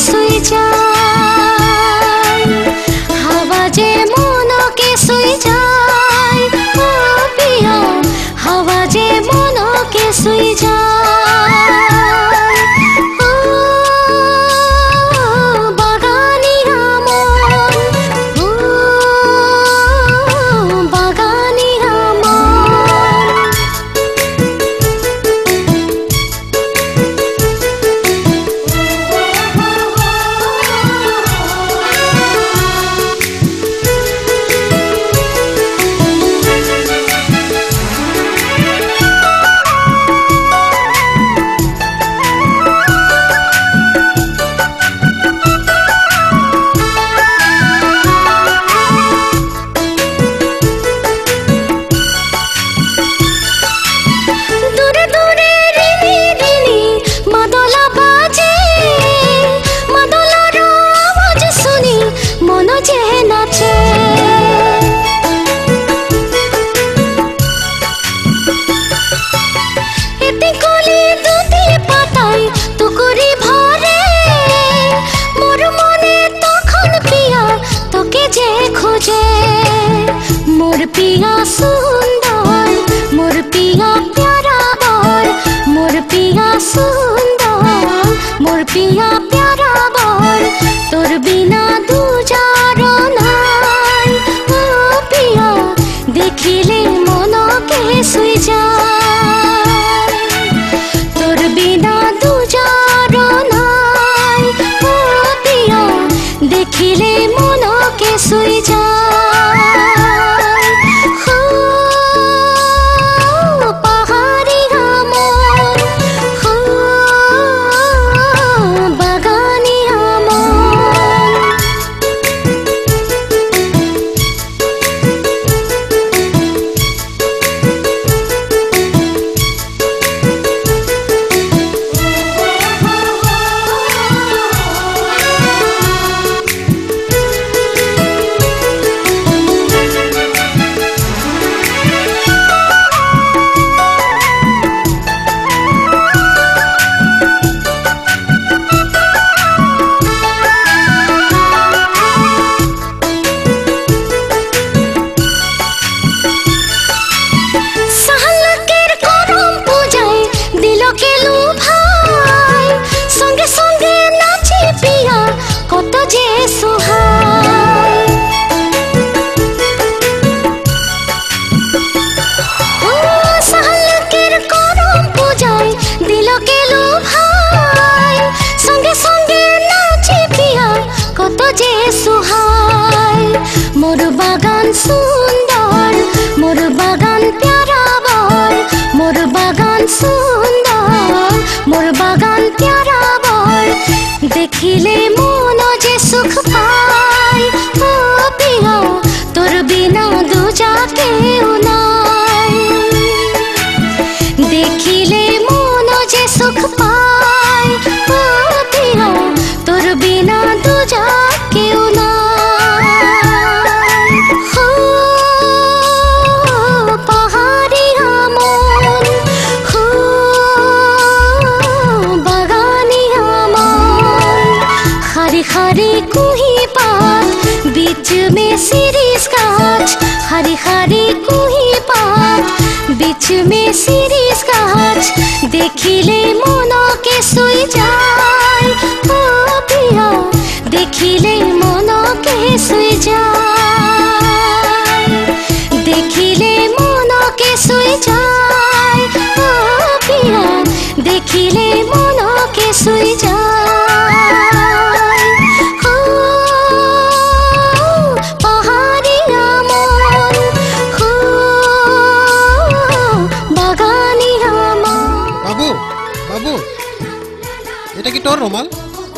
শুই যায় হাওয়া যে মনকে শুই যায় ও পিয়া হাওয়া যে মনকে শুই যায় मोर पिया सुंदर मोर पिया प्यारा बर मोर पिया सुंदर मोर पिया प्यारा बर तोर बिना दूजार नाई ओ पिया देखिले मन के सुई जाय तोर बिना दूजार नाई ओ पिया देखिले मन के सुई जाय मोर बागान सुंदर मोर बागान प्यारा बर मोर बागान सुंदर मोर बागान प्यारा बर देखिले मन जे सुख पाय ओ पिया तोर बिना दूजा केउ नाई देखिले मन जे सुख पाय ओ पिया तोर बिना दूजा केउ हरी कुही पात बीच में सिरिस गाछ हरी हरी कुही पात बीच में सिरिस गाछ देखिले मन के सुई जाय ओ पिया देखिले मन के सुई जाय देखिले मन के सुई जाय ओ पिया देखिले मन के सुई जाय এটা কি তোর রুমাল?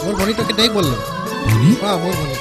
মোর ভনি তোকে দেই বললো। হ্যাঁ মোর ভনি।